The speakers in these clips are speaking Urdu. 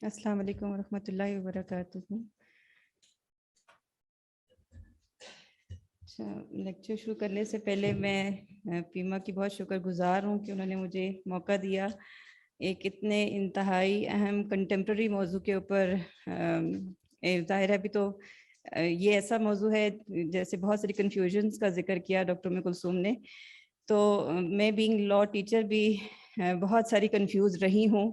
السلام علیکم ورحمۃ اللہ وبرکاتہ. اچھا، لیکچر شروع کرنے سے پہلے میں پیما کی بہت شکر گزار ہوں کہ انہوں نے مجھے موقع دیا ایک اتنے انتہائی اہم کنٹمپرری موضوع کے اوپر. ظاہر ہے ابھی تو یہ ایسا موضوع ہے جیسے بہت ساری کنفیوژنس کا ذکر کیا ڈاکٹر ام کلثوم نے، تو میں بینگ لا ٹیچر بھی بہت ساری کنفیوز رہی ہوں.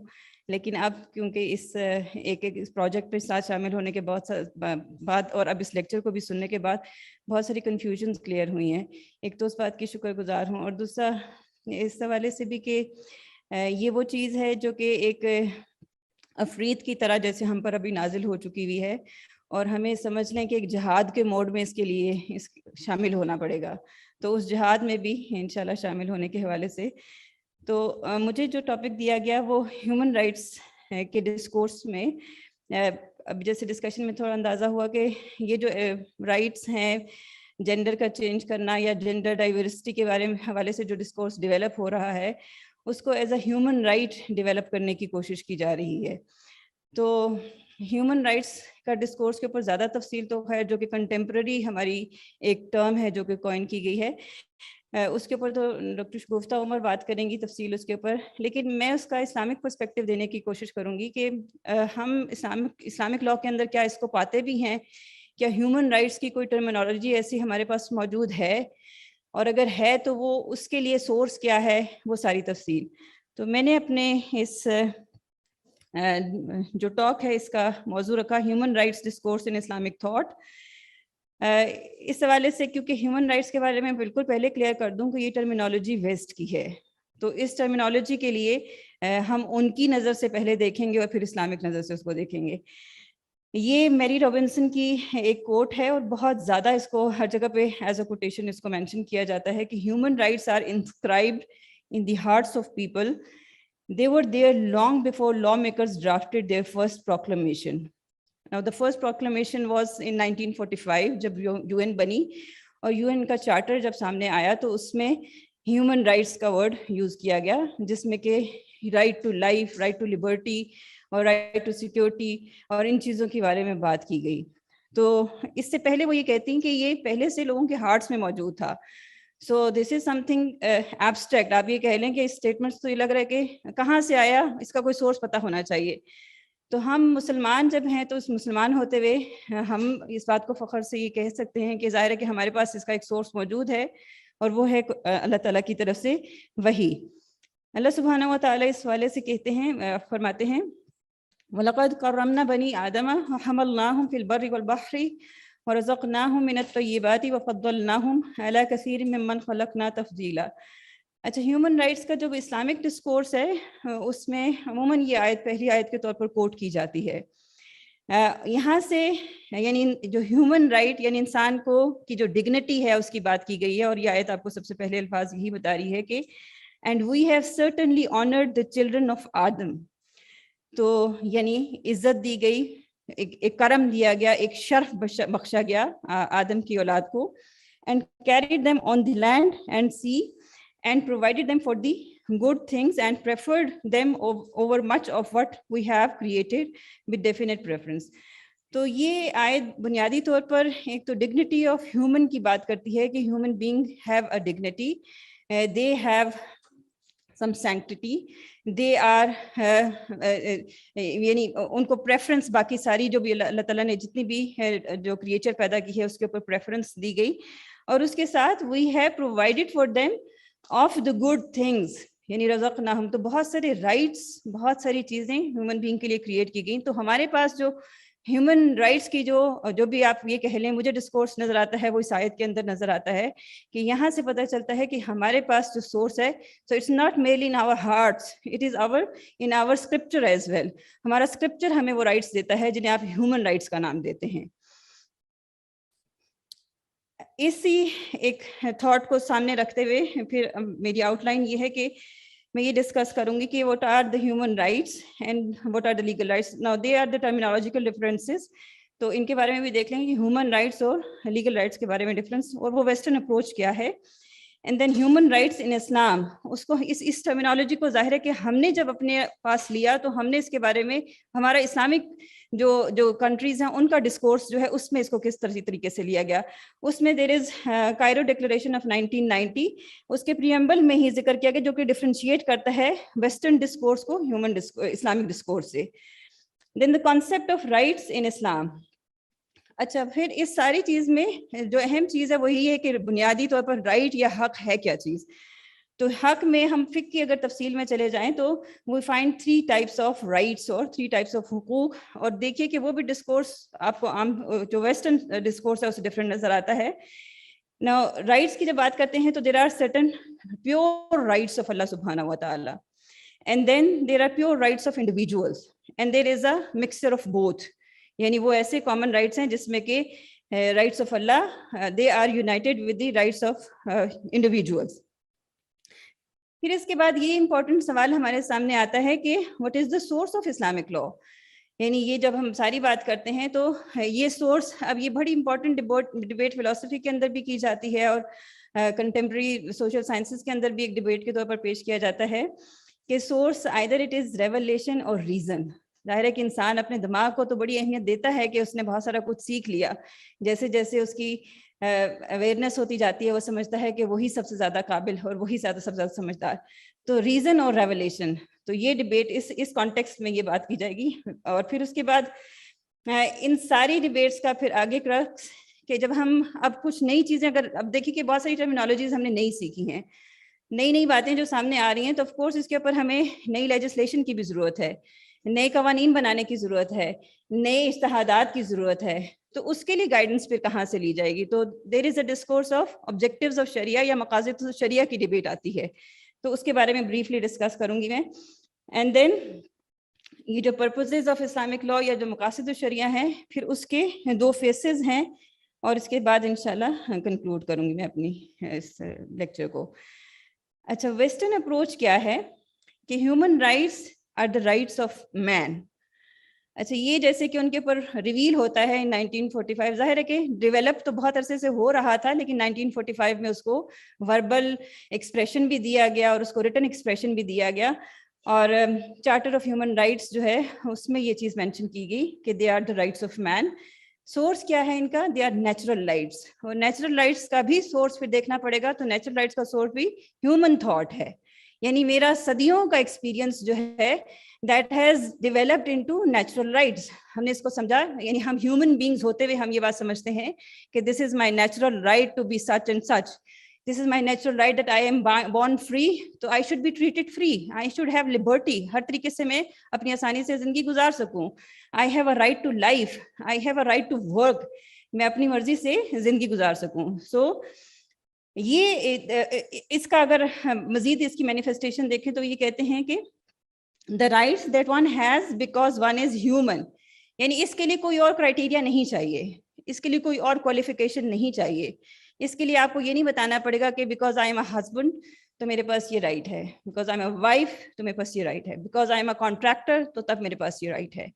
لیکن اب کیونکہ اس پروجیکٹ پہ ساتھ شامل ہونے کے بعد اور اب اس لیکچر کو بھی سننے کے بعد بہت ساری کنفیوژنز کلیئر ہوئی ہیں. ایک تو اس بات کی شکر گزار ہوں، اور دوسرا اس حوالے سے بھی کہ یہ وہ چیز ہے جو کہ ایک افرید کی طرح جیسے ہم پر ابھی نازل ہو چکی ہوئی ہے، اور ہمیں سمجھ لیں کہ ایک جہاد کے موڈ میں اس کے لیے شامل ہونا پڑے گا. تو اس جہاد میں بھی انشاءاللہ شامل ہونے کے حوالے سے تو مجھے جو ٹاپک دیا گیا وہ ہیومن رائٹس کے ڈسکورس میں. اب جیسے ڈسکشن میں تھوڑا اندازہ ہوا کہ یہ جو رائٹس ہیں، جینڈر کا چینج کرنا یا جینڈر ڈائیورسٹی کے بارے میں حوالے سے جو ڈسکورس ڈیولپ ہو رہا ہے، اس کو as a human right develop کرنے کی کوشش کی جا رہی ہے. تو ہیومن رائٹس کا ڈسکورس کے اوپر زیادہ تفصیل تو ہے جو کہ کنٹمپرری ہماری ایک ٹرم ہے جو کہ کوائن کی گئی ہے، اس کے اوپر تو ڈاکٹر شگفتہ عمر بات کریں گی تفصیل اس کے اوپر. لیکن میں اس کا اسلامک پرسپیکٹو دینے کی کوشش کروں گی کہ ہم اسلامک لاء کے اندر کیا اس کو پاتے بھی ہیں، کیا ہیومن رائٹس کی کوئی ٹرمینالوجی ایسی ہمارے پاس موجود ہے، اور اگر ہے تو وہ اس کے لیے سورس کیا ہے، وہ ساری تفصیل. تو میں نے اپنے اس جو ٹاک ہے اس کا موضوع رکھا human rights discourse in Islamic thought. اس حوالے سے کیونکہ ہیومن رائٹس کے بارے میں بالکل پہلے کلیئر کر دوں کہ یہ ٹرمینالوجی ویسٹ کی ہے، تو اس ٹرمینالوجی کے لیے ہم ان کی نظر سے پہلے دیکھیں گے اور پھر اسلامک نظر سے اس کو دیکھیں گے. یہ میری رابنسن کی ایک کوٹ ہے، اور بہت زیادہ اس کو ہر جگہ پہ ایز اے کوٹیشن اس کو مینشن کیا جاتا ہے کہ human rights are inscribed in the hearts of people. They were there long before lawmakers drafted their first proclamation. Now, the first proclamation was in 1945 جب UN بنی، اور UN کا چارٹر جب سامنے آیا تو اس میں ہیومن رائٹس کا ورڈ یوز کیا گیا، جس میں کہ right to life, right to liberty اور رائٹ ٹو سیکورٹی اور ان چیزوں کے بارے میں بات کی گئی. تو اس سے پہلے وہ یہ کہتی ہیں کہ یہ پہلے سے لوگوں کے ہارٹس میں موجود تھا. سو دس از سم تھنگ ایبسٹریکٹ. آپ یہ کہہ لیں کہ اسٹیٹمنٹس تو یہ لگ رہا ہے کہ کہاں سے آیا، اس کا کوئی سورس پتہ ہونا چاہیے. تو ہم مسلمان جب ہیں تو اس مسلمان ہوتے ہوئے ہم اس بات کو فخر سے یہ کہہ سکتے ہیں کہ ظاہر ہے کہ ہمارے پاس اس کا ایک سورس موجود ہے، اور وہ ہے اللہ تعالیٰ کی طرف سے وحی. اللہ سبحانہ و تعالیٰ اس والے سے کہتے ہیں، فرماتے ہیں وَلَقَدْ كَرَّمْنَا بَنِي آدَمَ وَحَمَلْنَاهُمْ فِي الْبَرِّ وَالْبَحْرِ وَرَزَقْنَاهُمْ مِنَ الطَّيِّبَاتِ وَفَضَّلْنَاهُمْ عَلَى كَثِيرٍ مِّمَّنْ خَلَقْنَا تَفْضِيلًا. اچھا، ہیومن رائٹس کا جو اسلامک ڈسکورس ہے اس میں عموماً یہ آیت پہلی آیت کے طور پر کوٹ کی جاتی ہے. یہاں سے یعنی جو ہیومن رائٹ یعنی انسان کو کی جو ڈگنیٹی ہے اس کی بات کی گئی ہے، اور یہ آیت آپ کو سب سے پہلے الفاظ یہی بتا رہی ہے کہ and we have certainly honoured the children of Adam. تو یعنی عزت دی گئی، ایک کرم دیا گیا، ایک شرف بخشا گیا آدم کی اولاد کو. And carried them on the land and sea and provided them for the good things and preferred them over much of what we have created with definite preference. تو یہ آیت بنیادی طور پر ایک تو ڈگنیٹی آف ہیومن کی بات کرتی ہے کہ human being have a dignity, they have some sanctity, they are یعنی ان کو پریفرنس باقی ساری جو بھی اللہ تعالیٰ نے جتنی بھی جو کریچر پیدا کی ہے اس کے اوپر پریفرنس دی گئی. اور اس کے ساتھ we have provided for them of the good things، یعنی رزقناہم. تو بہت سارے رائٹس، بہت ساری چیزیں ہیومن بینگ کے لیے کریٹ کی گئیں. تو ہمارے پاس جو ہیومن رائٹس کی جو بھی آپ یہ کہہ لیں مجھے ڈسکورس نظر آتا ہے وہ اس آیت کے اندر نظر آتا ہے کہ یہاں سے پتہ چلتا ہے کہ ہمارے پاس جو سورس ہے، so it's not merely in our hearts, it is in our scripture as well. ہمارا اسکرپچر ہمیں وہ رائٹس دیتا ہے جنہیں آپ ہیومن رائٹس کا نام دیتے ہیں. اسی ایک تھاٹ کو سامنے رکھتے ہوئے پھر میری آؤٹ لائن یہ ہے کہ میں یہ ڈسکس کروں گی کہ what are the human rights and what are the legal rights. Now they are the terminological differences. تو ان کے بارے میں بھی دیکھ لیں کہ ہیومن رائٹس اور لیگل رائٹس کے بارے میں ڈفرینس اور وہ ویسٹرن اپروچ کیا ہے. And then human rights in Islam, اس کو اس ٹرمینالوجی کو ظاہر ہے کہ ہم نے جب اپنے پاس لیا تو ہم نے اس کے بارے میں ہمارا اسلامک جو کنٹریز ہیں ان کا ڈسکورس جو ہے اس میں اس کو کس طریقے سے لیا گیا. اس میں دیر از کائرو ڈکلیریشن آف 1990, اس کے پریمبل میں ہی ذکر کیا گیا جو کہ ڈفرینشیٹ کرتا ہے ویسٹرن ڈسکورس کو ہیومن اسلامک ڈسکورس سے. دین the concept of rights in اسلام. اچھا, پھر اس ساری چیز میں جو اہم چیز ہے وہ یہی ہے کہ بنیادی طور پر رائٹ یا حق ہے کیا چیز. تو حق میں ہم فقہ کی اگر تفصیل میں چلے جائیں تو we find 3 types of rights اور 3 types آف حقوق, اور دیکھیے کہ وہ بھی ڈسکورس آپ کو عام جو ویسٹرن ڈسکورس ہے اس سے ڈفرینٹ نظر آتا ہے. نا رائٹس کی جب بات کرتے ہیں تو there are certain pure rights of اللہ سبحانہ و تعالیٰ, and then there are pure rights of individuals, and there is a mixture of both. یعنی وہ ایسے کامن رائٹس ہیں جس میں کہ رائٹس آف اللہ they are united with the rights of individuals. پھر اس کے بعد یہ امپورٹنٹ سوال ہمارے سامنے آتا ہے کہ what is the source of Islamic لا. یعنی یہ جب ہم ساری بات کرتے ہیں تو یہ سورس, اب یہ بڑی امپورٹنٹ ڈبیٹ فلسفی کے اندر بھی کی جاتی ہے اور کنٹمپرری سوشل سائنسز کے اندر بھی ایک ڈبیٹ کے طور پر پیش کیا جاتا ہے کہ source either it is revelation اور ریزن. ظاہر ہے کہ انسان اپنے دماغ کو تو بڑی اہمیت دیتا ہے کہ اس نے بہت سارا کچھ سیکھ لیا, جیسے جیسے اس کی اویئرنیس ہوتی جاتی ہے وہ سمجھتا ہے کہ وہی سب سے زیادہ قابل اور وہی سب سے زیادہ سمجھدار. تو ریزن اور ریولیشن, تو یہ ڈبیٹ اس کانٹیکسٹ میں یہ بات کی جائے گی. اور پھر اس کے بعد ان ساری ڈبیٹس کا پھر آگے کرکس کہ جب ہم اب کچھ نئی چیزیں, اگر اب دیکھیں کہ بہت ساری ٹرمینالوجیز ہم نے نئی سیکھی ہیں, نئی باتیں جو سامنے آ رہی ہیں, تو آف کورس اس کے اوپر ہمیں نئی لیجسلیشن کی بھی ضرورت ہے, نئے قوانین بنانے کی ضرورت ہے, نئے اجتہادات کی ضرورت ہے. تو اس کے لیے گائیڈنس پھر کہاں سے لی جائے گی؟ تو دیر is a discourse of objectives of شریعہ یا مقاصد شریعہ کی ڈبیٹ آتی ہے, تو اس کے بارے میں بریفلی ڈسکس کروں گی میں. اینڈ دین یہ جو پرپوزز آف اسلامک لا یا جو مقاصد الشریعہ ہیں, پھر اس کے 2 فیسز ہیں, اور اس کے بعد انشاءاللہ کنکلوڈ کروں گی میں اپنی اس لیکچر کو. اچھا, ویسٹرن اپروچ کیا ہے کہ human rights are the rights of man. اچھا, یہ جیسے کہ ان کے اوپر ریویل ہوتا ہے 1945, ظاہر ہے کہ ڈیولپ تو بہت عرصے سے ہو رہا تھا, لیکن 1945 میں اس کو وربل ایکسپریشن بھی دیا گیا اور اس کو ریٹن ایکسپریشن بھی دیا گیا. اور چارٹر آف ہیومن رائٹس جو ہے اس میں یہ چیز مینشن کی گئی کہ they are the rights of man. Source کیا ہے ان کا؟ دے آر نیچرل رائٹس, اور نیچرل رائٹس کا بھی سورس پھر دیکھنا پڑے گا. تو نیچرل رائٹس کا سورس بھی ہیومن تھاٹ ہے, یعنی میرا صدیوں کا ایکسپیرینس جو ہے that has developed into natural rights. ہم نے اس کو سمجھا, یعنی ہم ہیومن بینگز ہوتے ہوئے ہم یہ بات سمجھتے ہیں کہ this is my natural right to be such and such. This is my natural right that I am born free, so I should be treated free. I should have liberty. ہر طریقے سے میں اپنی آسانی سے زندگی گزار سکوں. I have a right to life. I have a right to work. میں اپنی مرضی سے زندگی گزار سکوں. So یہ اس کا اگر مزید اس کی مینیفیسٹیشن دیکھیں تو یہ کہتے ہیں کہ the rights that one has because one is human. یعنی اس کے لیے کوئی اور کرائٹیریا نہیں چاہیے, اس کے لیے کوئی اور کوالیفیکیشن نہیں چاہیے. اس کے لیے آپ کو یہ نہیں بتانا پڑے گا کہ because I am a husband تو میرے پاس یہ رائٹ ہے, because I am a wife تو میرے پاس یہ رائٹ ہے, because I am a contractor تو تب میرے پاس یہ رائٹ ہے.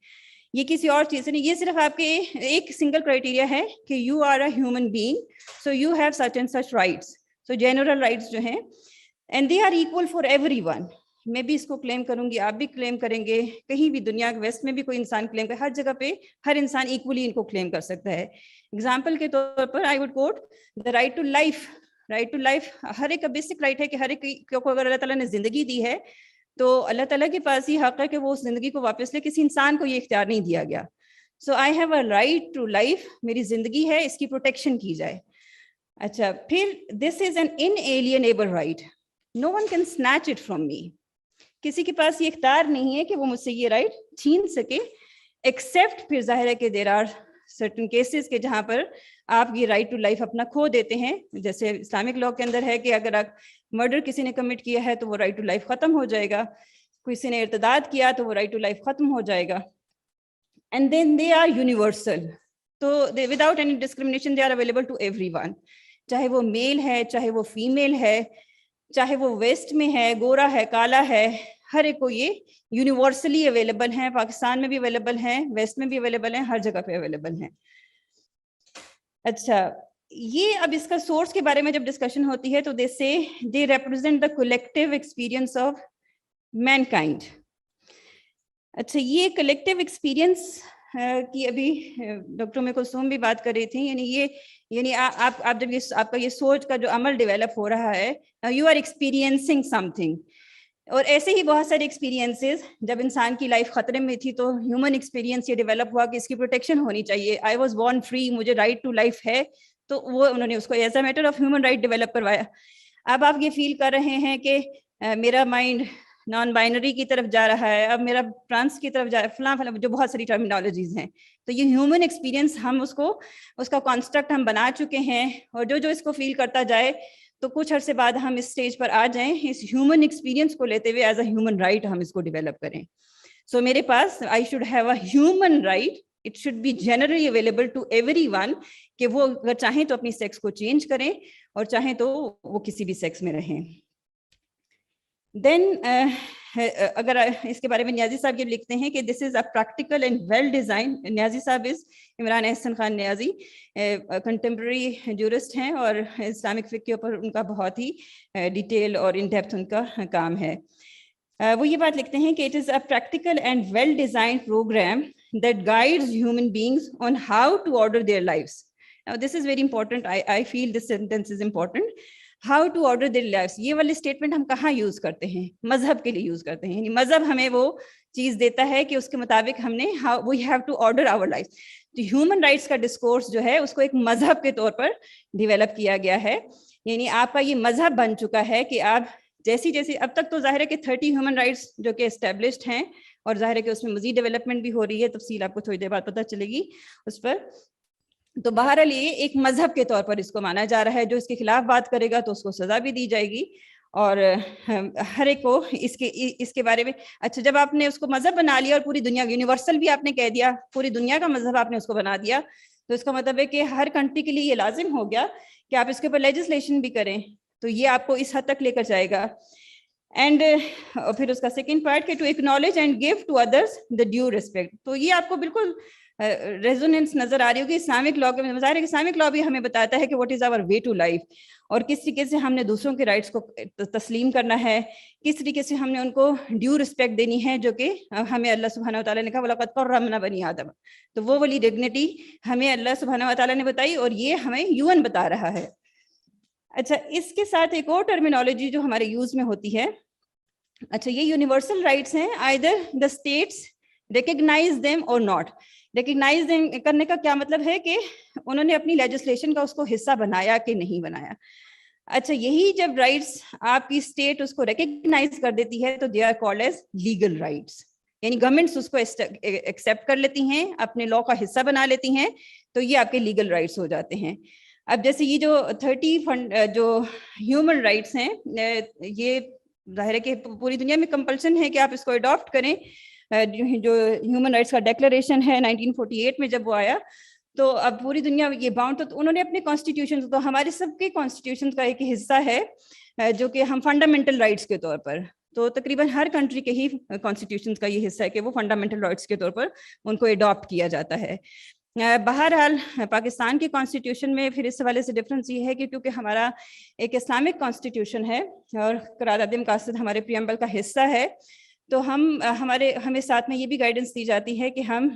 یہ کسی اور چیز سے نہیں, یہ صرف آپ کے ایک سنگل کرائٹیریا ہے کہ you are a human being, so you have such and such rights. So general rights جو ہیں and they are equal for every one. میں بھی اس کو کلیم کروں گی, آپ بھی کلیم کریں گے, کہیں بھی دنیا کے ویسٹ میں بھی کوئی انسان کلیم کرے, ہر جگہ پہ ہر انسان ایکولی ان کو کلیم کر سکتا ہے. ایگزامپل کے طور پر I would quote the right to life. Right to life ہر ایک کا بیسک رائٹ ہے کہ ہر ایک کو اگر اللہ تعالیٰ نے زندگی دی ہے تو اللہ تعالیٰ کے پاس یہ حق ہے کہ وہ اس زندگی کو واپس لے, کسی انسان کو یہ اختیار نہیں دیا گیا. So I have a right to life, میری زندگی ہے, اس کی پروٹیکشن کی جائے. اچھا, پھر دس از این انalienable right, no one can snatch it from me. کسی کے پاس یہ اختیار نہیں ہے کہ وہ مجھ سے یہ رائٹ چھین سکے, ایکسیپٹ پھر ظاہر ہے کہ دیر آر سرٹن کیسز کے جہاں پر آپ یہ رائٹ ٹو لائف اپنا کھو دیتے ہیں. جیسے اسلامک لا کے اندر ہے کہ اگر آپ مرڈر کسی نے کمٹ کیا ہے تو وہ رائٹ ٹو لائف ختم ہو جائے گا, کسی نے ارتداد کیا تو وہ رائٹ ٹو لائف ختم ہو جائے گا. And then they are universal, تو without any discrimination they are available to everyone, چاہے وہ میل ہے, چاہے وہ فیمیل ہے, چاہے وہ ویسٹ میں ہے, گورا ہے, کالا ہے, ہر ایک کو یہ یونیورسلی اویلیبل ہیں. پاکستان میں بھی اویلیبل ہیں, ویسٹ میں بھی اویلیبل ہیں, ہر جگہ پہ اویلیبل ہیں. اچھا, یہ اب اس کا سورس کے بارے میں جب ڈسکشن ہوتی ہے تو they say they represent the collective experience of mankind. اچھا, یہ کلیکٹیو ایکسپیرئنس کی ابھی ڈاکٹر ام کلثوم بھی بات کر رہی تھی, یعنی آپ جب یہ آپ کا یہ سوچ کا جو عمل ڈیولپ ہو رہا ہے, you are experiencing something. اور ایسے ہی بہت سارے ایکسپیرینسز جب انسان کی لائف خطرے میں تھی تو ہیومن ایکسپیرینس یہ ڈیولپ ہوا کہ اس کی پروٹیکشن ہونی چاہیے. آئی واز بورن فری, مجھے رائٹ ٹو لائف ہے, تو وہ انہوں نے اس کو as a matter of human right develop کروایا. اب آپ یہ فیل کر رہے ہیں کہ میرا مائنڈ نان بائنری کی طرف جا رہا ہے, اب میرا ٹرانس کی طرف جا رہا ہے, فلاں فلاں, جو بہت ساری ٹرمینالوجیز ہیں. تو یہ ہیومن ایکسپیرینس ہم اس کا کانسٹرکٹ ہم بنا چکے ہیں, اور جو اس کو فیل کرتا جائے تو کچھ عرصے بعد ہم اس اسٹیج پر آ جائیں, اس ہیومن ایکسپیرینس کو لیتے ہوئے ایز اے ہیومن رائٹ ہم اس کو ڈیولپ کریں. سو میرے پاس I should have a human right, it should be generally available to everyone, کہ وہ اگر چاہیں تو اپنی سیکس کو چینج کریں اور چاہیں تو وہ کسی بھی سیکس میں رہیں. دین اگر اس کے بارے میں نیازی صاحب یہ لکھتے ہیں کہ this is a practical and well design. Niazi sahab is Imran Ahsan Khan Niazi, contemporary jurist ہیں, اور اسلامک فقہ کے اوپر ان کا بہت ہی ڈیٹیل اور ان ڈیپتھ ان کا کام ہے. وہ یہ بات لکھتے ہیں کہ it is a practical and well designed programme that guides human beings on how to order their lives. This is very important, I feel this sentence is important. How to order their lives, یہ والے اسٹیٹمنٹ ہم کہاں یوز کرتے ہیں؟ مذہب کے لیے یوز کرتے ہیں. یعنی مذہب ہمیں وہ چیز دیتا ہے کہ اس کے مطابق ہم نے we have to order our life. تو ہیومن رائٹس کا ڈسکورس جو ہے اس کو ایک مذہب کے طور پر ڈیولپ کیا گیا ہے. یعنی آپ کا یہ مذہب بن چکا ہے کہ آپ جیسی اب تک تو ظاہر ہے کہ 30 ہیومن رائٹس جو کہ اسٹیبلشڈ ہیں, اور ظاہر ہے کہ اس میں مزید ڈیولپمنٹ بھی ہو رہی ہے, تفصیل آپ کو تھوڑی دیر بعد پتہ چلے گی اس پر. تو بہرحال یہ ایک مذہب کے طور پر اس کو مانا جا رہا ہے, جو اس کے خلاف بات کرے گا تو اس کو سزا بھی دی جائے گی, اور ہر ایک کو اس کے بارے میں. اچھا, جب آپ نے اس کو مذہب بنا لیا اور پوری دنیا یونیورسل بھی آپ نے کہہ دیا, پوری دنیا کا مذہب آپ نے اس کو بنا دیا, تو اس کا مطلب ہے کہ ہر کنٹری کے لیے یہ لازم ہو گیا کہ آپ اس کے اوپر لیجسلیشن بھی کریں. تو یہ آپ کو اس حد تک لے کر جائے گا. اینڈ پھر اس کا سیکنڈ پارٹ کہ to acknowledge and give to others the due respect. تو یہ آپ کو بالکل ریزوننس نظر آ رہی ہوگی اسلامک لا کے. ظاہر ہے کہ اسلامک لا بھی ہمیں بتاتا ہے کہ what is our way to life, اور کس طریقے سے ہم نے دوسروں کے رائٹس کو تسلیم کرنا ہے, کس طریقے سے ہم نے ان کو ڈیو رسپیکٹ دینی ہے, جو کہ ہمیں اللہ سبحانہ وتعالیٰ نے کہا وَلَقَدْ كَرَّمْنَا بَنِي آدَمَ. تو وہ والی ڈگنیٹی ہمیں اللہ سبحانہ وتعالیٰ نے بتائی, اور یہ ہمیں یون بتا رہا ہے. اچھا, اس کے ساتھ ایک اور ٹرمینالوجی جو ہمارے یوز میں ہوتی ہے. اچھا, یہ یونیورسل رائٹس ہیں, either the states recognize them or not. Recognise کرنے کا کیا مطلب ہے کہ انہوں نے اپنی لیجسلیشن کا اس کو حصہ بنایا کہ نہیں بنایا. اچھا, یہی جب رائٹس آپ کی اسٹیٹ اس کو ریکگنائز کر دیتی ہے تو they are called as legal rights. یعنی گورنمنٹس اس کو ایکسیپٹ کر لیتی ہیں, اپنے لا کا حصہ بنا لیتی ہیں, تو یہ آپ کے لیگل رائٹس ہو جاتے ہیں. اب جیسے یہ جو 30 جو ہیومن رائٹس ہیں, یہ ظاہر ہے کہ پوری دنیا میں کمپلشن ہے کہ آپ اس کو اڈاپٹ کریں. جو ہیومن رائٹس کا ڈیکلریشن ہے 1948 میں جب وہ آیا, تو اب پوری دنیا یہ باؤنڈ, تو انہوں نے اپنے کانسٹیٹیوشن, تو ہمارے سب کے کانسٹیٹیوشن کا ایک حصہ ہے جو کہ ہم فنڈامنٹل رائٹس کے طور پر, تو تقریباً ہر کنٹری کے ہی کانسٹیٹیوشن کا یہ حصہ ہے کہ وہ فنڈامنٹل رائٹس کے طور پر ان کو اڈاپٹ کیا جاتا ہے. بہرحال پاکستان کے کانسٹیٹیوشن میں پھر اس حوالے سے ڈفرینس یہ ہے کہ کیونکہ ہمارا ایک اسلامک کانسٹیٹیوشن ہے اور قرارداد مقاصد ہمارے پریمبل کا حصہ ہے, تو ہمیں ساتھ میں یہ بھی گائیڈنس دی جاتی ہے کہ ہم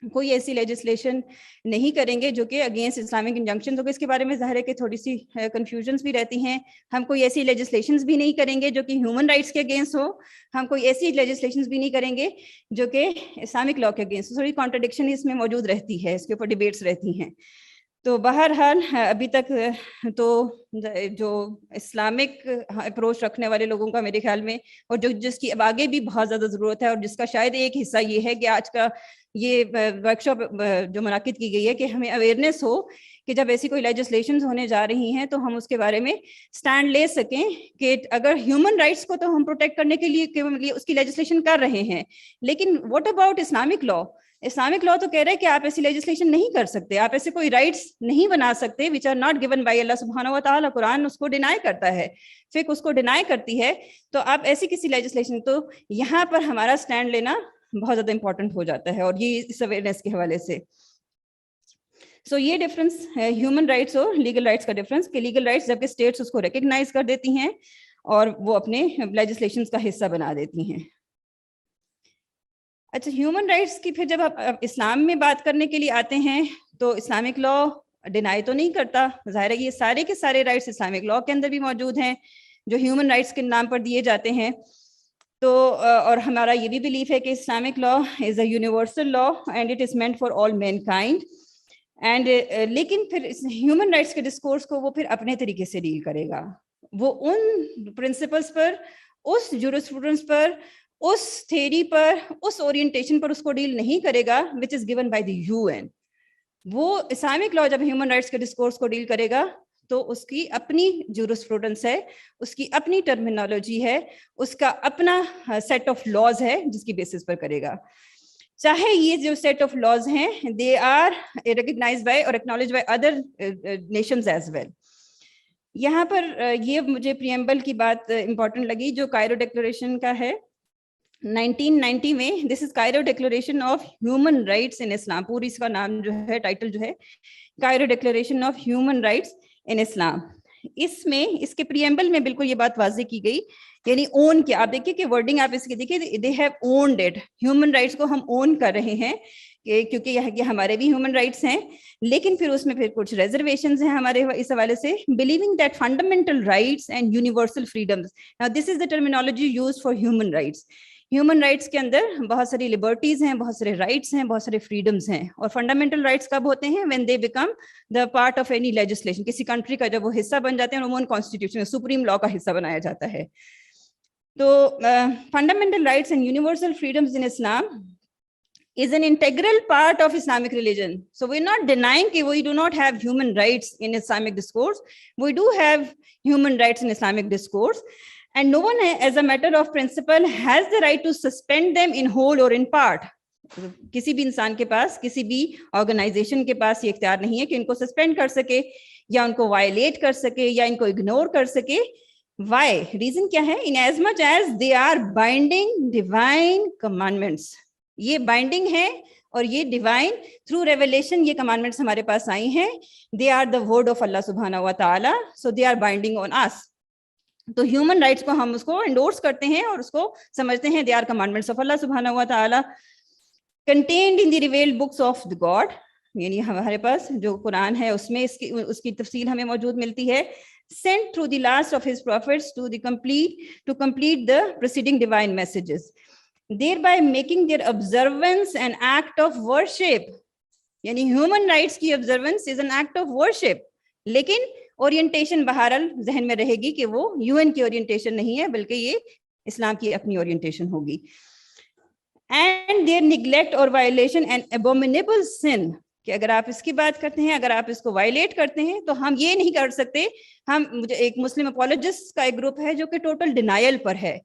کوئی ایسی لیجسلیشن نہیں کریں گے جو کہ اگینسٹ اسلامک انجنکشن. تو اس کے بارے میں ظاہر ہے کہ تھوڑی سی کنفیوژنس بھی رہتی ہیں. ہم کوئی ایسی لیجسلیشنز بھی نہیں کریں گے جو کہ ہیومن رائٹس کے اگینسٹ ہو, ہم کوئی ایسی لیجسلیشنز بھی نہیں کریں گے جو کہ اسلامک لا کے اگینسٹ. تھوڑی کانٹرڈکشن اس میں موجود رہتی ہے, اس کے اوپر ڈیبیٹس رہتی ہیں. تو بہرحال ابھی تک تو جو اسلامک اپروچ رکھنے والے لوگوں کا میرے خیال میں, اور جس کی اب آگے بھی بہت زیادہ ضرورت ہے, اور جس کا شاید ایک حصہ یہ ہے کہ آج کا یہ ورک شاپ جو منعقد کی گئی ہے کہ ہمیں اویئرنیس ہو کہ جب ایسی کوئی لیجسلیشنز ہونے جا رہی ہیں تو ہم اس کے بارے میں سٹینڈ لے سکیں کہ اگر ہیومن رائٹس کو تو ہم پروٹیکٹ کرنے کے لیے اس کی لیجسلیشن کر رہے ہیں, لیکن what about Islamic law? Islamic law تو کہہ رہا ہے کہ آپ ایسی لیجسلیشن نہیں کر سکتے, آپ ایسے کوئی رائٹس نہیں بنا سکتے which are not given by اللہ سبحانہ و تعالیٰ. قرآن اس کو ڈینائی کرتا ہے, فقہ اس کو ڈینائی کرتی ہے, تو آپ ایسی کسی لیجسلیشن, تو یہاں پر ہمارا سٹینڈ لینا بہت زیادہ امپورٹنٹ ہو جاتا ہے, اور یہ اس اویئرنیس کے حوالے سے. سو یہ ڈفرنس ہے ہیومن رائٹس اور لیگل رائٹس کا ڈفرنس, کہ لیگل رائٹس جبکہ اسٹیٹس اس کو ریکگنائز کر دیتی ہیں اور وہ اپنے لیجسلیشنز کا حصہ بنا دیتی ہیں. اچھا, ہیومن رائٹس کی پھر جب آپ اسلام میں بات کرنے کے لیے آتے ہیں تو اسلامک لا ڈینائی تو نہیں کرتا, ظاہر ہے یہ سارے کے سارے رائٹس اسلامک لا کے اندر بھی موجود ہیں جو ہیومن رائٹس کے نام پر دیے جاتے ہیں. تو اور ہمارا یہ بھی بلیف ہے کہ Islamic law is a universal law and it is meant for all mankind. And لیکن پھر ہیومن رائٹس کے ڈسکورس کو وہ پھر اپنے طریقے سے ڈیل کرے گا, وہ ان پرنسپلس پر, اس جورسپروڈنس پر, اس تھیری پر, اس اورینٹیشن پر اس کو ڈیل نہیں کرے گا which is given by the UN. وہ اسلامک لا جب ہیومن رائٹس کے ڈسکورس کو ڈیل کرے گا تو اس کی اپنی جورسپروڈنس ہے, اس کی اپنی ٹرمینالوجی ہے, اس کا اپنا سیٹ آف لاز ہے جس کی بیسس پر کرے گا. چاہے یہ جو سیٹ آف لاز ہیں دے آر ریکگنائزڈ بائی اور acknowledge by other nations as well. یہاں پر یہ مجھے پریمبل کی بات امپورٹنٹ لگی جو کائرو ڈیکلریشن کا ہے 1990 میں. This is Cairo declaration of human rights in Islam, پوری اس کا نام جو ہے ٹائٹل جو ہے Cairo declaration of human rights in Islam. اس میں اس کے پریمبل میں بالکل یہ بات واضح کی گئی, یعنی اون کیا, آپ دیکھیے کہ ورڈنگ آپ اس کی دیکھیے, they have owned it, human rights کو ہم اون کر رہے ہیں کیونکہ یہ ہمارے بھی ہیومن رائٹس ہیں, لیکن پھر اس میں پھر کچھ ریزرویشنز ہیں ہمارے اس حوالے سے. Believing that fundamental rights and universal freedoms, now this is the terminology used for human rights. Human rights کے اندر بہت ساری لبرٹیز ہیں, بہت سارے رائٹس ہیں, بہت سارے فریڈمز ہیں, اور فنڈامنٹل رائٹس کب ہوتے ہیں when they become the part of any legislation. کسی کنٹری کا جب وہ حصہ بن جاتے ہیں, عموماً کانسٹیٹیوشن سپریم لا کا حصہ بنایا جاتا ہے. تو fundamental rights and universal freedoms in Islam is an integral part of Islamic religion. So we're not denying that we do not have human rights in Islamic discourse. We do have human rights in Islamic discourse. And no one, as a matter of principle, has the right to suspend them in whole or in part. کسی بھی انسان کے پاس, کسی بھی آرگنائزیشن کے پاس یہ اختیار نہیں ہے کہ ان کو سسپینڈ کر سکے یا ان کو وائلیٹ کر سکے یا ان کو اگنور کر سکے. Why? Reason کیا ہے? In as much as they are binding divine commandments. یہ بائنڈنگ ہے اور یہ ڈیوائن تھرو ریویلیشن یہ کمانڈمنٹس ہمارے پاس آئی ہیں. They are the word of اللہ سبحانہ و تعالی, سو دے آر بائنڈنگ آن اس. تو ہیومن رائٹس کو ہم اس کو انڈورس کرتے ہیں اور اس کو سمجھتے ہیں دے آر کمانڈمنٹس آف اللہ سبحانہ و تعالی contained in the revealed books of the God. یعنی ہمارے پاس جو قرآن ہے اس میں اس کی تفصیل ہمیں موجود ملتی ہے. sent through the last of his prophets to complete the preceding divine messages, thereby making their observance an act of worship. یعنی human rights کی observance is an act of worship, لیکن اورینٹیشن بہرحال ذہن میں رہے گی کہ وہ UN کی اورینٹیشن نہیں ہے بلکہ یہ اسلام کی اپنی اورینٹیشن ہوگی. And their neglect or violation an abominable sin, کہ اگر آپ اس کی بات کرتے ہیں, اگر آپ اس کو وائلیٹ کرتے ہیں تو ہم یہ نہیں کر سکتے. مجھے ایک مسلم اپولوجسٹ کا ایک گروپ ہے جو کہ ٹوٹل ڈینائل پر ہے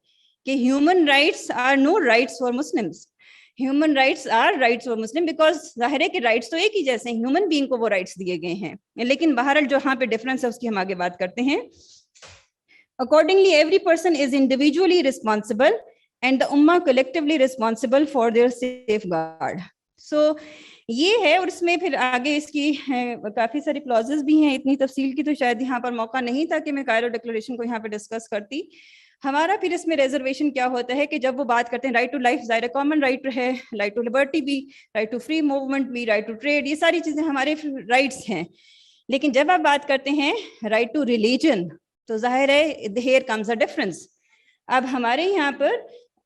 کہ human rights are no rights for Muslims. Human rights are rights for Muslim, because ظاہر ہے کہ رائٹس تو ایک ہی جیسے ہیں, ہیومن بینگ کو وہ رائٹس دیے گئے ہیں, لیکن بہرحال جو یہاں پہ ڈفرنس ہے اس کی ہم آگے بات کرتے ہیں. Accordingly, every person is individually responsible and the ummah collectively responsible for their safeguard. So یہ ہے, اور اس میں پھر آگے اس کی کافی ساری کلوزز بھی ہیں. اتنی تفصیل کی تو شاید یہاں پر موقع نہیں تھا کہ میں کائرو ڈکلریشن کو یہاں پہ ڈسکس کرتی. ہمارا پھر اس میں ریزرویشن کیا ہوتا ہے کہ جب وہ بات کرتے ہیں رائٹ ٹو لائف, ظاہر کامن رائٹ ہے, رائٹ ٹو لبرٹی بھی, رائٹ ٹو فری موومنٹ بھی, رائٹ ٹو ٹریڈ, یہ ساری چیزیں ہمارے رائٹس ہیں. لیکن جب آپ بات کرتے ہیں رائٹ ٹو ریلیجن تو ظاہر ہے ہیئر کمز اے ڈفرنس. اب ہمارے یہاں پر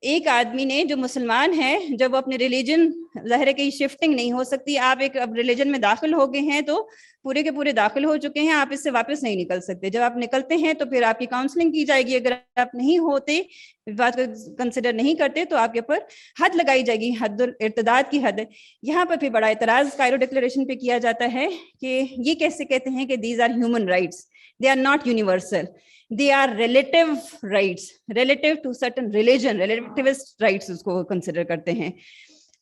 ایک آدمی نے جو مسلمان ہے, جب وہ اپنے ریلیجن, ظاہر ہے کہ شفٹنگ نہیں ہو سکتی. آپ ایک اب ریلیجن میں داخل ہو گئے ہیں تو پورے کے پورے داخل ہو چکے ہیں, آپ اس سے واپس نہیں نکل سکتے. جب آپ نکلتے ہیں تو پھر آپ کی کاؤنسلنگ کی جائے گی. اگر آپ نہیں ہوتے, بات کو کنسیڈر نہیں کرتے, تو آپ کے اوپر حد لگائی جائے گی, حد الارتداد کی حد. یہاں پر پھر بڑا اعتراض کائرو ڈکلیریشن پہ کیا جاتا ہے کہ یہ کیسے کہتے ہیں کہ these are human rights, they are not universal, they are relative rights relative to certain religion, relativist rights اس کو consider کرتے ہیں.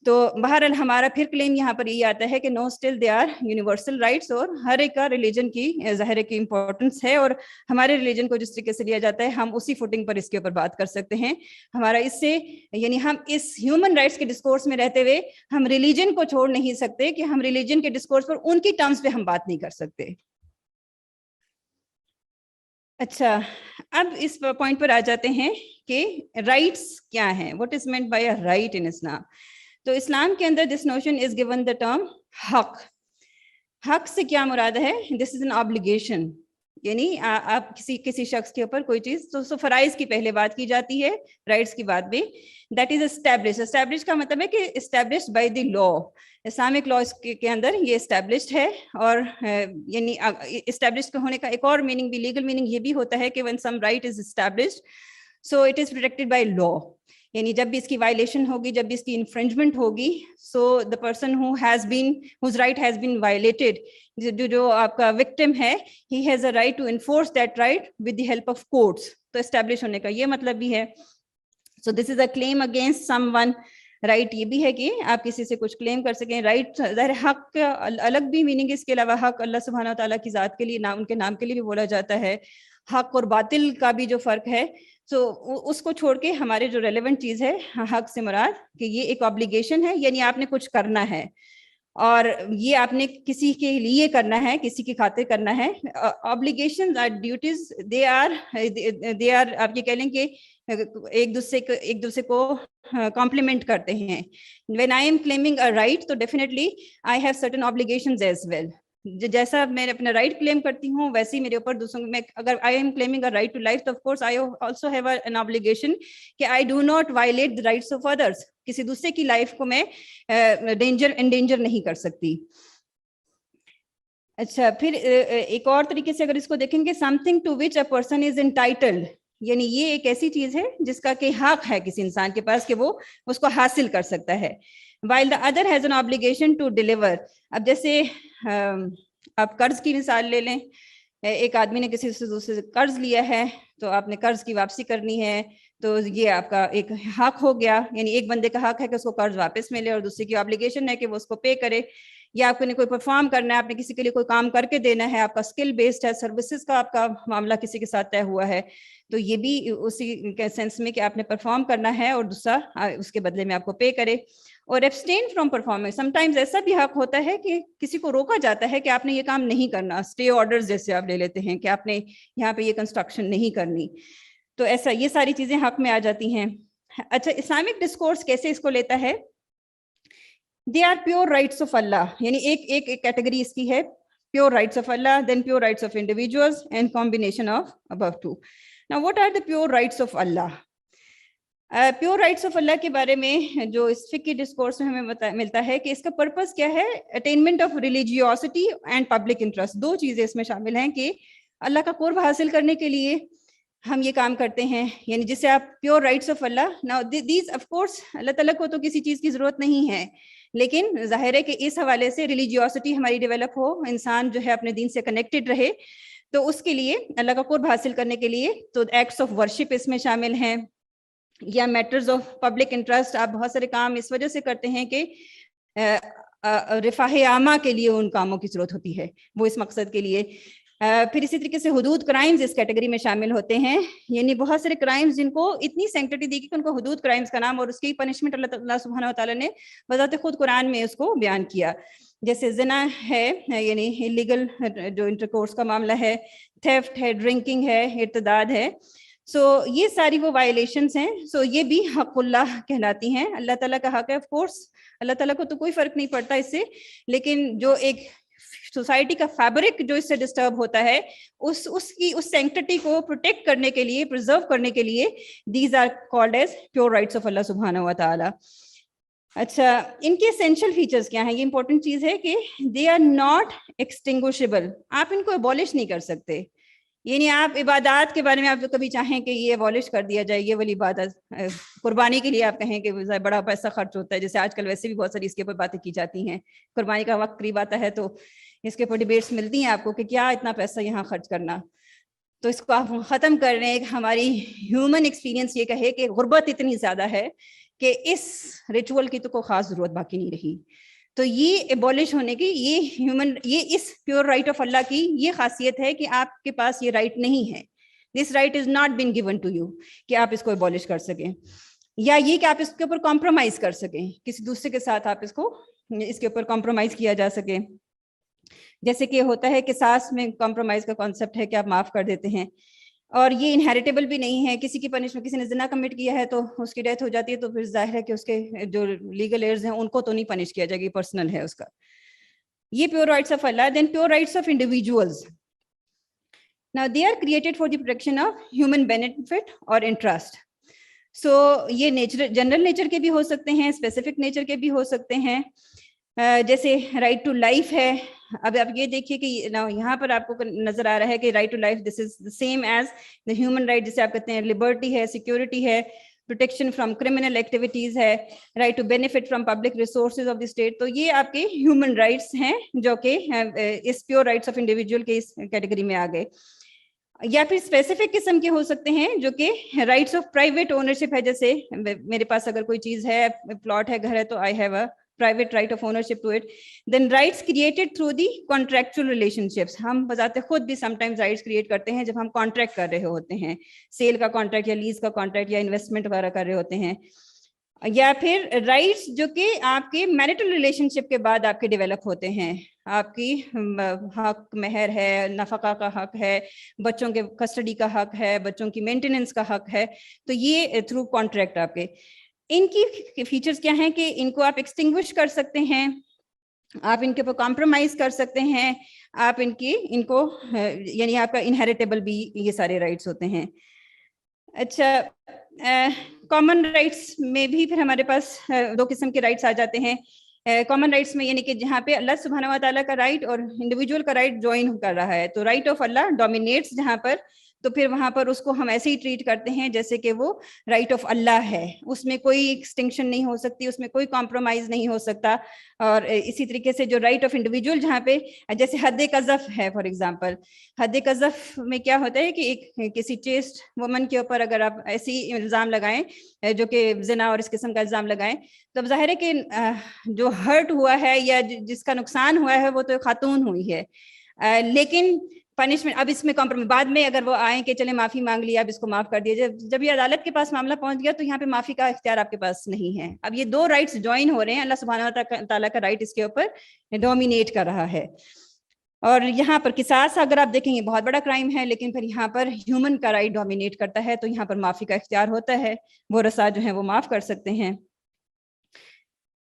تو بہرحال ہمارا پھر کلیم یہاں پر یہ آتا ہے کہ no still they are universal rights, اور ہر ایک کا ریلیجن کی ظاہر کی امپورٹنس ہے, اور ہمارے ریلیجن کو جس طریقے سے لیا جاتا ہے ہم اسی فوٹنگ پر اس کے اوپر بات کر سکتے ہیں. ہمارا اس سے یعنی ہم اس ہیومن رائٹس کے ڈسکورس میں رہتے ہوئے ہم ریلیجن کو چھوڑ نہیں سکتے کہ ہم ریلیجن کے ڈسکورس پر ان کی ٹرمز پہ ہم بات نہیں کر سکتے. اچھا, اب اس پوائنٹ پر آ جاتے ہیں کہ رائٹس کیا ہیں, what is meant by a right in Islam. تو اسلام کے اندر this notion is given the term حق. حق سے کیا مراد ہے؟ دس از این obligation, یعنی آپ کسی شخص کے اوپر کوئی چیز, تو فرائض کی پہلے بات کی جاتی ہے, رائٹس کی بات بھی. That is establish. اسٹیبلش کا مطلب ہے کہ established by the law. Islamic law کے اندر یہ اسٹیبلشڈ ہے, اور یعنی اسٹیبلشڈ ہونے کا ایک اور میننگ بھی, لیگل میننگ یہ بھی ہوتا ہے کہ when some right is established so it is protected by law. یعنی جب بھی اس کی وائلیشن ہوگی, جب بھی اس کی انفرنجمنٹ ہوگی, so the person whose right has been violated, جو آپ کا وکٹم ہے, he has a right to enforce that right with the help of courts. تو اسٹیبلش ہونے کا یہ مطلب بھی ہے. So this is a claim against someone. Right یہ بھی ہے کہ آپ کسی سے کچھ کلیم کر سکیں. رائٹ ظاہر حق کا الگ بھی میننگ ہے, اس کے علاوہ حق اللہ سبحانہ و تعالیٰ کی ذات کے لیے, ان کے نام کے لیے بھی بولا جاتا ہے. حق اور باطل کا بھی جو فرق ہے, تو اس کو چھوڑ کے ہمارے جو ریلیونٹ چیز ہے حق سے مراد کہ یہ ایک obligation ہے, یعنی آپ نے کچھ کرنا ہے, اور یہ آپ نے کسی کے لیے کرنا ہے, کسی کی خاطر کرنا ہے. obligations are duties, they are آپ یہ کہہ لیں کہ ایک دوسرے کو کمپلیمنٹ کرتے ہیں. when I am claiming a right تو definitely I have certain obligations as well. جیسا میں اپنا رائٹ کلیم کرتی ہوں ویسے ہی میرے اوپر دوسروں میں, اگر I am claiming a right to life تو of course I also have an obligation کہ I do not violate the rights of others. کسی دوسرے کی لائف کو میں انڈینجر نہیں کر سکتی. اچھا, پھر ایک اور طریقے سے اگر اس کو دیکھیں گے, something to which a person is entitled, یعنی یہ ایک ایسی چیز ہے جس کا کہ حق ہے کسی انسان کے پاس کہ وہ اس کو حاصل کر سکتا ہے. while the other has an obligation to deliver. اب جیسے آپ قرض کی مثال لے لیں, ایک آدمی نے کسی سے دوسرے سے قرض لیا ہے, تو آپ نے قرض کی واپسی کرنی ہے, تو یہ آپ کا ایک حق ہو گیا. یعنی ایک بندے کا حق ہے کہ اس کو قرض واپس ملے, اور دوسرے کی obligation ہے کہ وہ اس کو پے کرے. یا آپ نے کوئی پرفارم کرنا ہے, آپ نے کسی کے لیے کوئی کام کر کے دینا ہے, آپ کا اسکل بیسڈ ہے, سروسز کا آپ کا معاملہ کسی کے ساتھ طے ہوا ہے, تو یہ بھی اسی کے سینس میں کہ آپ نے پرفارم کرنا ہے اور دوسرا اس کے بدلے میں آپ کو پے کرے. اور abstain from performance, some times ایسا بھی حق ہوتا ہے کہ کسی کو روکا جاتا ہے کہ آپ نے یہ کام نہیں کرنا. اسٹے آرڈرز جیسے آپ لے لیتے ہیں کہ آپ نے یہاں پہ یہ کنسٹرکشن نہیں کرنی, تو ایسا یہ ساری چیزیں حق میں آ جاتی ہیں. اچھا, اسلامک ڈسکورس کیسے اس کو لیتا ہے؟ They are pure rights of اللہ, یعنی ایک کیٹیگری اس کی ہے پیور رائٹس آف اللہ, then pure rights of individuals and combination of above two. Now what are the pure rights of Allah? Pure rights of اللہ کے بارے میں جو اس فقہی ڈسکورس میں ہمیں ملتا ہے کہ اس کا پرپس کیا ہے, attainment of religiosity and public interest. دو چیزیں اس میں شامل ہیں کہ اللہ کا قرب حاصل کرنے کے لیے ہم یہ کام کرتے ہیں, یعنی جسے آپ pure rights of Allah. Now these of course اللہ تعالیٰ کو تو کسی چیز کی ضرورت نہیں ہے, لیکن ظاہر ہے کہ اس حوالے سے ریلیجیوسٹی ہماری ڈیولپ ہو, انسان جو ہے اپنے دین سے کنیکٹڈ رہے, تو اس کے لیے اللہ کا قرب حاصل کرنے کے لیے تو ایکٹس آف ورشپ اس میں شامل ہیں, یا میٹرز آف پبلک انٹرسٹ. آپ بہت سارے کام اس وجہ سے کرتے ہیں کہ رفاہ عامہ کے لیے ان کاموں کی ضرورت ہوتی ہے, وہ اس مقصد کے لیے. پھر اسی طریقے سے حدود کرائمز اس کیٹیگری میں شامل ہوتے ہیں, یعنی بہت سارے کرائمز جن کو اتنی سینکٹیٹی دی کہ ان کو حدود کرائمز کا نام, اور اس کی پنشمنٹ اللہ سبحانہ و تعالیٰ نے بذات خود قرآن میں اس کو بیان کیا. جیسے زنا ہے, یعنی انلیگل جو انٹرکورس کا معاملہ ہے, تھیفٹ ہے, ڈرنکنگ ہے, ارتداد ہے, سو یہ ساری وہ وائلیشنز ہیں. سو یہ بھی حق اللہ کہلاتی ہیں. اللہ تعالیٰ کا حق ہے, آف کورس اللہ تعالیٰ کو تو کوئی فرق نہیں پڑتا اس سے, لیکن جو ایک سوسائٹی کا فیبرک جو اس سے ڈسٹرب ہوتا ہے, اس کی اس سینکٹیٹی کو پروٹیکٹ کرنے کے لیے, پرزرو کرنے کے لیے, these are called as pure rights of اللہ سبحانہ و تعالیٰ. اچھا, ان کے اسینشیل فیچرز کیا ہیں؟ یہ امپورٹنٹ چیز ہے کہ دے آر ناٹ ایکسٹنگوشیبل. آپ ان کو ابالش نہیں کر سکتے. یعنی آپ عبادات کے بارے میں آپ کبھی چاہیں کہ یہ ابالش کر دیا جائے, یہ والی عبادت, قربانی کے لیے آپ کہیں کہ بڑا پیسہ خرچ ہوتا ہے, جیسے آج کل ویسے بھی بہت ساری اس کے اوپر باتیں کی جاتی ہیں. قربانی کا وقت قریب آتا ہے تو اس کے اوپر ڈیبیٹس ملتی ہیں آپ کو کہ کیا اتنا پیسہ یہاں خرچ کرنا. تو اس کو آپ ختم کر رہے ہیں. ہماری ہیومن ایکسپیرینس یہ کہے کہ غربت اتنی زیادہ ہے کہ اس ریچول کی تو کوئی خاص ضرورت باقی نہیں رہی. تو یہ ایبولش ہونے کی یہ اس پیور رائٹ آف اللہ کی یہ خاصیت ہے کہ آپ کے پاس یہ رائٹ نہیں ہے. This right is not been given to you کہ آپ اس کو ایبولش کر سکیں, یا یہ کہ آپ اس کے اوپر کمپرومائز کر سکیں, کسی دوسرے کے ساتھ آپ اس کے اوپر کمپرومائز کیا جا سکے. جیسے کہ ہوتا ہے کہ قصاص میں کمپرومائز کا کانسیپٹ ہے کہ آپ معاف کر دیتے ہیں, اور یہ انہیریٹیبل بھی نہیں ہے. کسی کی پنشمنٹ, کسی نے زنا کمٹ کیا ہے تو اس کی ڈیتھ ہو جاتی ہے تو پھر ظاہر ہے کہ اس کے جو لیگل ایئرز ہیں ان کو تو نہیں پنش کیا جائے گا, پرسنل ہے اس کا. یہ پیور رائٹس آف اللہ. Then pure rights of individuals. Now they are created for the protection of human benefit or interest. So یہ جنرل نیچر کے بھی ہو سکتے ہیں, اسپیسیفک نیچر کے بھی ہو سکتے ہیں. جیسے رائٹ ٹو لائف ہے. اب آپ یہ دیکھیے کہ یہاں پر آپ کو نظر آ رہا ہے کہ right to life this is same as the human right, جسے آپ کہتے ہیں لبرٹی ہے, سیکورٹی ہے, پروٹیکشن فرام کریمنل ایکٹیویٹیز ہے, right to benefit from public resources of the state. تو یہ آپ کے ہیومن رائٹس ہیں جو کہ اس پیور رائٹس آف انڈیویجول کے اس کیٹیگری میں آ گئے. یا پھر اسپیسیفک قسم کے ہو سکتے ہیں جو کہ رائٹس آف پرائیویٹ اونرشپ ہے. جیسے میرے پاس اگر کوئی چیز ہے, پلاٹ ہے, گھر ہے, تو آئی have a private right of ownership to it. Then rights created through the contractual relationships. ہم بذات خود بھی sometimes rights create کرتے ہیں جب ہم contract کر رہے ہوتے ہیں, سیل کا contract یا لیز کا contract یا انویسٹمنٹ وغیرہ کر رہے ہوتے ہیں. یا پھر رائٹس جو کہ آپ کے میرٹل ریلیشن شپ کے بعد آپ کے ڈیولپ ہوتے ہیں. آپ کی حق مہر ہے, نفقہ کا حق ہے, بچوں کے کسٹڈی کا حق ہے, بچوں کی مینٹیننس کا حق ہے. تو یہ تھرو کانٹریکٹ آپ کے. ان کی فیچرز کیا ہیں کہ ان کو آپ ایکسٹنگوش کر سکتے ہیں, آپ ان کے اوپر کمپرومائز کر سکتے ہیں, آپ ان کو یعنی آپ کا انہیریٹیبل بھی یہ سارے رائٹس ہوتے ہیں. اچھا, کامن رائٹس میں بھی پھر ہمارے پاس دو قسم کے رائٹس آ جاتے ہیں. کامن رائٹس میں یعنی کہ جہاں پہ اللہ سبحانہ و تعالیٰ کا رائٹ اور انڈیویجول کا رائٹ جوائن کر رہا ہے, تو رائٹ آف اللہ ڈومینیٹس جہاں پر, تو پھر وہاں پر اس کو ہم ایسے ہی ٹریٹ کرتے ہیں جیسے کہ وہ رائٹ آف اللہ ہے. اس میں کوئی ایکسٹنکشن نہیں ہو سکتی, اس میں کوئی کمپرومائز نہیں ہو سکتا. اور اسی طریقے سے جو رائٹ آف انڈیویجول جہاں پہ جیسے حد قذف ہے, فار ایگزامپل حد قذف میں کیا ہوتا ہے کہ کسی چیسٹ وومن کے اوپر اگر آپ ایسی الزام لگائیں جو کہ زنا اور اس قسم کا الزام لگائیں, تو اب ظاہر ہے کہ جو ہرٹ ہوا ہے یا جس کا نقصان ہوا ہے وہ تو خاتون ہوئی ہے, لیکن پنشمنٹ اب اس میں کمپرومائز بعد میں اگر وہ آئیں کہ چلے معافی مانگ لی, اب اس کو معاف کر دیا. جب یہ عدالت کے پاس معاملہ پہنچ گیا تو یہاں پہ معافی کا اختیار آپ کے پاس نہیں ہے. اب یہ دو رائٹس جوائن ہو رہے ہیں, اللہ سبحانہ و تعالیٰ کا رائٹ اس کے اوپر ڈومینیٹ کر رہا ہے. اور یہاں پر قصاص اگر آپ دیکھیں یہ بہت بڑا کرائم ہے, لیکن پھر یہاں پر ہیومن کا رائٹ ڈومینیٹ کرتا ہے, تو یہاں پر معافی کا اختیار ہوتا ہے, وہ رسا جو ہیں وہ معاف کر سکتے ہیں.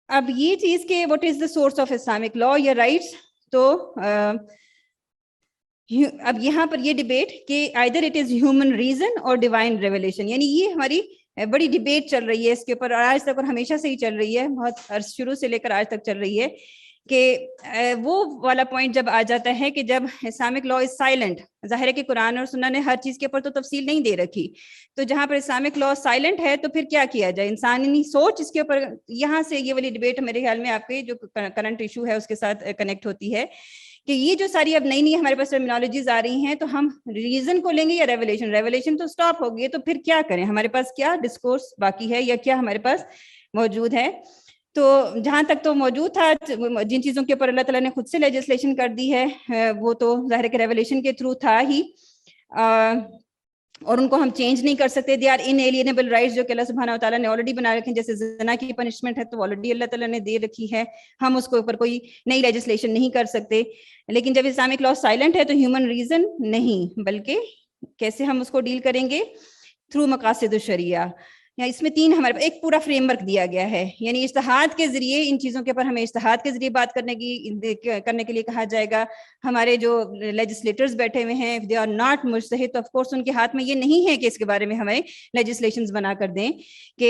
اب یہ چیز کہ what is the source of Islamic لا یا رائٹس, تو اب یہاں پر یہ ڈیبیٹ کہ either it is human reason or divine revelation, یعنی یہ ہماری بڑی ڈیبیٹ چل رہی ہے اس کے اوپر, اور آج تک اور ہمیشہ سے ہی چل رہی ہے, بہت شروع سے لے کر آج تک چل رہی ہے, کہ وہ والا پوائنٹ جب آ جاتا ہے کہ جب اسلامک لا از سائلنٹ. ظاہر ہے کہ قرآن اور سنت نے ہر چیز کے اوپر تو تفصیل نہیں دے رکھی, تو جہاں پر اسلامک لا سائلنٹ ہے تو پھر کیا کیا جائے, انسانی سوچ اس کے اوپر. یہاں سے یہ والی ڈیبیٹ میرے خیال میں آپ کے جو کرنٹ ایشو ہے اس کے ساتھ کنیکٹ ہوتی ہے, کہ یہ جو ساری اب نئی ہمارے پاس ٹرمینالوجیز آ رہی ہیں, تو ہم ریزن کو لیں گے یا ریولیشن تو سٹاپ ہو گئی, تو پھر کیا کریں, ہمارے پاس کیا ڈسکورس باقی ہے یا کیا ہمارے پاس موجود ہے. تو جہاں تک تو موجود تھا, جن چیزوں کے اوپر اللہ تعالیٰ نے خود سے لیجسلیشن کر دی ہے وہ تو ظاہر کہ ریولیشن کے تھرو تھا ہی, اور ان کو ہم چینج نہیں کر سکتے. دے آر انیلینیبل رائٹس جو کہ اللہ سبحانہ و تعالیٰ نے آلریڈی بنا رکھے ہیں. جیسے زنا کی پنشمنٹ ہے تو آلریڈی اللہ تعالیٰ نے دے رکھی ہے, ہم اس کے اوپر کوئی نئی لیجسلیشن نہیں کر سکتے. لیکن جب اسلامک لا سائلنٹ ہے تو ہیومن ریزن نہیں, بلکہ کیسے ہم اس کو ڈیل کریں گے, تھرو مقاصد الشریعہ. اس میں تین ہمارے ایک پورا فریم ورک دیا گیا ہے, یعنی اجتہاد کے ذریعے ان چیزوں کے اوپر ہمیں اجتہاد کے ذریعے بات کرنے کے لیے کہا جائے گا. ہمارے جو لیجسلیٹرز بیٹھے ہوئے ہیں, دے آر ناٹ مجتہد, تو آف کورس ان کے ہاتھ میں یہ نہیں ہے کہ اس کے بارے میں ہمیں لیجسلیشنز بنا کر دیں کہ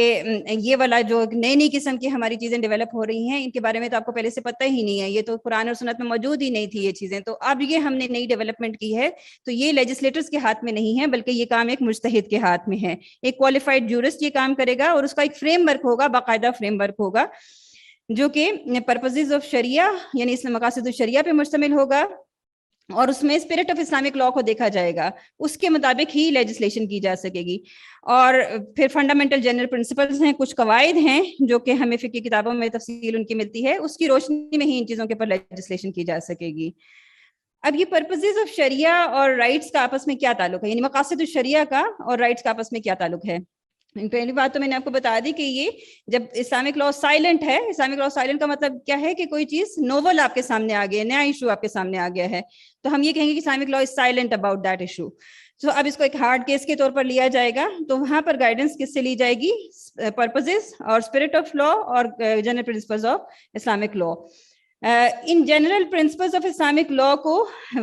یہ والا جو نئی نئی قسم کی ہماری چیزیں ڈیولپ ہو رہی ہیں ان کے بارے میں تو آپ کو پہلے سے پتہ ہی نہیں ہے, یہ تو قرآن اور سنت میں موجود ہی نہیں تھی یہ چیزیں, تو اب یہ ہم نے نئی ڈیولپمنٹ کی ہے, تو یہ لیجسلیٹرز کے ہاتھ میں نہیں ہے, بلکہ یہ کام ایک مجتہد کے ہاتھ میں ہے. ایک کوالیفائڈ جورسٹ یہ کام کرے گا, اور اس کا ایک فریم ورک ہوگا, باقاعدہ فریم ورک ہوگا, جو کہ پرپزز آف شریعہ یعنی اس مقاصد الشریعہ پہ مشتمل ہوگا, اور اس میں اسپرٹ آف اسلامک لا کو دیکھا جائے گا, اس کے مطابق ہی لیجسلیشن کی جا سکے گی. اور پھر فنڈامنٹل جنرل پرنسپلز ہیں, کچھ قواعد ہیں جو کہ ہمیں فقہی کتابوں میں تفصیل ان کی ملتی ہے, اس کی روشنی میں ہی ان چیزوں کے اوپر لیجسلیشن کی جا سکے گی. اب یہ پرپزز آف شریعہ اور رائٹس کا آپس میں کیا تعلق ہے, یعنی مقاصد الشریعہ کا اور رائٹس کا آپس میں کیا تعلق ہے. پہلی بات تو میں نے آپ کو بتا دی کہ یہ جب اسلامک لا سائلنٹ ہے, اسلامک لا سائلنٹ کا مطلب کیا ہے کہ کوئی چیز نوول آپ کے سامنے آ گیا ہے, نیا ایشو آپ کے سامنے آ گیا ہے, تو ہم یہ کہیں گے کہ Islamic law is silent about that issue. تو اب اس کو ایک ہارڈ کیس کے طور پر لیا جائے گا, تو وہاں پر گائیڈنس کس سے لی جائے گی, پرپزز اور اسپرٹ آف لا اور general principles of Islamic law. ان general principles of Islamic law کو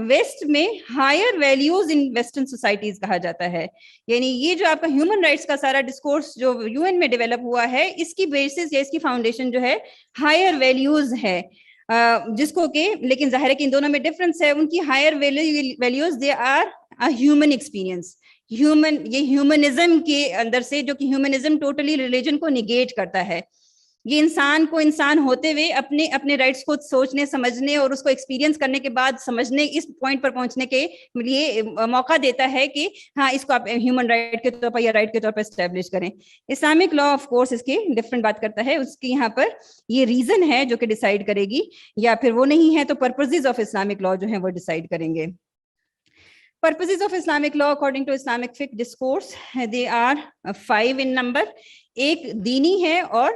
ویسٹ میں higher values in western societies کہا جاتا ہے. یعنی یہ جو آپ کا ہیومن رائٹس کا سارا ڈسکورس جو یو این میں ڈیولپ ہوا ہے, اس کی بیسس یا اس کی فاؤنڈیشن جو ہے ہائر ویلیوز ہے, جس کو کہ لیکن ظاہر ہے کہ ان دونوں میں ڈفرنس ہے. ان کی higher values they are human experience, یہ ہیومنزم کے اندر سے, جو کہ ہیومنزم ٹوٹلی ریلیجن کو نگیٹ کرتا ہے. یہ انسان کو انسان ہوتے ہوئے اپنے رائٹس کو سوچنے سمجھنے اور اس کو ایکسپیرینس کرنے کے بعد سمجھنے, اس پوائنٹ پر پہنچنے کے لیے موقع دیتا ہے کہ ہاں اس کو آپ ہیومن رائٹ کے طور پر یا رائٹ کے طور پر اسٹیبلش کریں. اسلامک لا آف کورس اس کی ڈفرنٹ بات کرتا ہے, اس کی یہاں پر یہ ریزن ہے جو کہ ڈیسائیڈ کرے گی, یا پھر وہ نہیں ہے تو پرپزز آف اسلامک لا جو ہیں وہ ڈیسائیڈ کریں گے. Purposes of Islamic law according to Islamic fiqh discourse, they are 5 in number. ایک دینی ہے اور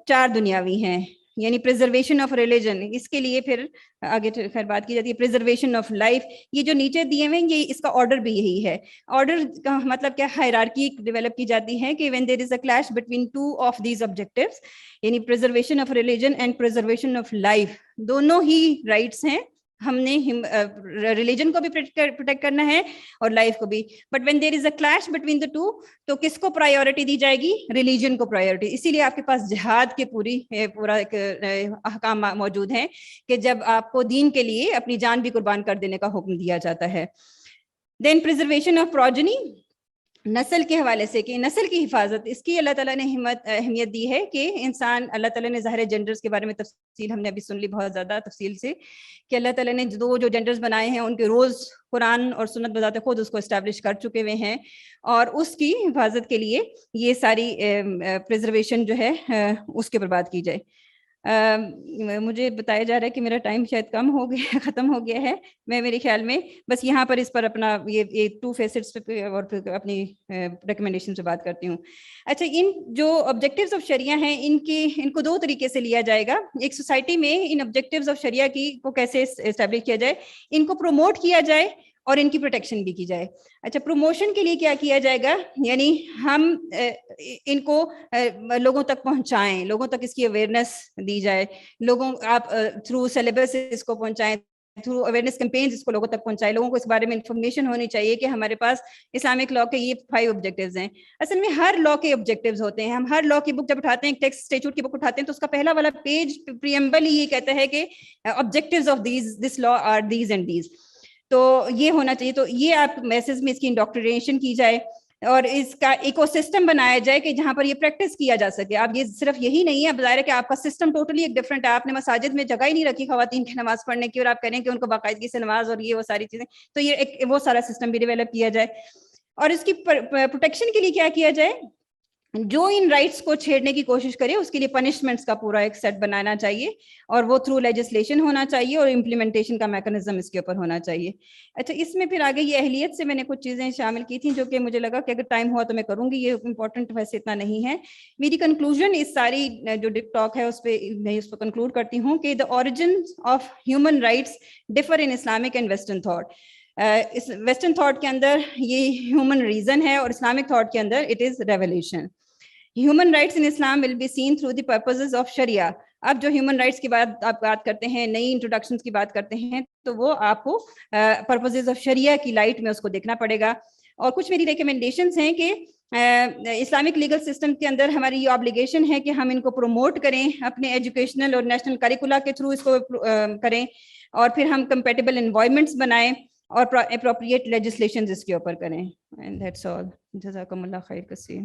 4 دنیاوی ہیں, یعنی پریزرویشن آف ریلیجن, اس کے لیے پھر آگے خیر بات کی جاتی ہے. پریزرویشن آف لائف, یہ جو نیچے دیے ہوئے ہیں یہ اس کا آرڈر بھی یہی ہے. آرڈر کا مطلب کیا, ہائرارکی ڈیولپ کی جاتی ہے کہ when there is a clash between 2 of these objectives, یعنی preservation of religion and preservation of life, دونوں ہی رائٹس ہیں. ہم نے ریلیجن کو بھی پروٹیکٹ کرنا ہے اور لائف کو بھی, but when there is a clash between the two, تو کس کو پرائیورٹی دی جائے گی, ریلیجن کو پرائیورٹی. اسی لیے آپ کے پاس جہاد کے پورا ایک احکام موجود ہیں کہ جب آپ کو دین کے لیے اپنی جان بھی قربان کر دینے کا حکم دیا جاتا ہے. دین پریزرویشن آف پروجنی, نسل کے حوالے سے کہ نسل کی حفاظت, اس کی اللہ تعالیٰ نے اہمیت دی ہے کہ انسان, اللہ تعالیٰ نے ظاہر جینڈرز کے بارے میں تفصیل ہم نے ابھی سن لی بہت زیادہ تفصیل سے, کہ اللہ تعالیٰ نے جو جینڈرز بنائے ہیں ان کے رولز قرآن اور سنت بذات خود اس کو اسٹیبلش کر چکے ہوئے ہیں, اور اس کی حفاظت کے لیے یہ ساری پریزرویشن جو ہے اس کے پر بات کی جائے. مجھے بتایا جا رہا ہے کہ میرا ٹائم شاید کم ہو گیا, ختم ہو گیا ہے. میں میرے خیال میں بس یہاں پر اس پر اپنا یہ 2 فیسٹس پہ اور پھر اپنی ریکمنڈیشن سے بات کرتی ہوں. اچھا, ان جو آبجیکٹیوز آف شریعہ ہیں ان کو 2 طریقے سے لیا جائے گا. ایک سوسائٹی میں ان آبجیکٹیوز آف شریعہ کو کیسے اسٹیبلش کیا جائے, ان کو پروموٹ کیا جائے اور ان کی پروٹیکشن بھی کی جائے. اچھا, پروموشن کے لیے کیا کیا جائے گا, یعنی ہم ان کو لوگوں تک پہنچائیں, لوگوں تک اس کی اویئرنیس دی جائے, لوگوں آپ تھرو سلیبس اس کو پہنچائیں, تھرو اویئرنیس کیمپینز اس کو لوگوں تک پہنچائیں, لوگوں کو اس بارے میں انفارمیشن ہونی چاہیے کہ ہمارے پاس اسلامک لا کے یہ 5 آبجیکٹیوز ہیں. اصل میں ہر لا کے آبجیکٹیوز ہوتے ہیں. ہم ہر لا کی بک جب اٹھاتے ہیں, ٹیکسٹ اسٹیچوٹ کی بک اٹھاتے ہیں, تو اس کا پہلا والا پیج پریمبل ہی یہ کہتا ہے کہ objectives of this law are these and these. تو یہ ہونا چاہیے. تو یہ آپ میسج میں اس کی انڈاکٹرینیشن کی جائے اور اس کا ایکو سسٹم بنایا جائے کہ جہاں پر یہ پریکٹس کیا جا سکے. آپ یہ صرف یہی نہیں ہے, ظاہر ہے کہ آپ کا سسٹم ٹوٹلی ایک ڈفرنٹ ہے. آپ نے مساجد میں جگہ ہی نہیں رکھی خواتین کی نماز پڑھنے کی, اور آپ کریں کہ ان کو باقاعدگی سے نماز اور یہ وہ ساری چیزیں, تو یہ ایک وہ سارا سسٹم بھی ڈیولپ کیا جائے. اور اس کی پروٹیکشن کے لیے کیا کیا جائے, جو ان رائٹس کو چھیڑنے کی کوشش کرے اس کے لیے پنشمنٹس کا پورا ایک سیٹ بنانا چاہیے, اور وہ تھرو لیجسلیشن ہونا چاہیے, اور امپلیمنٹیشن کا میکنزم اس کے اوپر ہونا چاہیے. اچھا, اس میں پھر آگے یہ اہلیت سے میں نے کچھ چیزیں شامل کی تھیں جو کہ مجھے لگا کہ اگر ٹائم ہوا تو میں کروں گی, یہ امپورٹنٹ ویسے اتنا نہیں ہے. میری کنکلوژن اس ساری جو ٹاک ہے اس پہ میں اس کو کنکلوڈ کرتی ہوں کہ the origins of human rights differ in Islamic and Western thought. اس ویسٹرن تھاٹ کے اندر یہ ہیومن ریزن ہے, اور اسلامک تھاٹ کے اندر it is revolution. Human rights in Islam will be seen through the purposes of Sharia. اب جو ہیومن رائٹس کی بات آپ بات کرتے ہیں, نئی انٹروڈکشنز کی بات کرتے ہیں, تو وہ آپ کو پرپزز آف شریعہ کی لائٹ میں اس کو دیکھنا پڑے گا. اور کچھ میری ریکمنڈیشنز ہیں کہ اسلامک لیگل سسٹم کے اندر ہماری یہ آبلیگیشن ہے کہ ہم ان کو پروموٹ کریں, اپنے ایجوکیشنل اور نیشنل کریکولا کے تھرو اس کو کریں, اور پھر ہم کمپیٹیبل انوائرمنٹس بنائیں اور اپروپریٹ لیجسلیشنز اس کے اوپر کریں. And that's all. جزاکم اللہ خیر کثیر.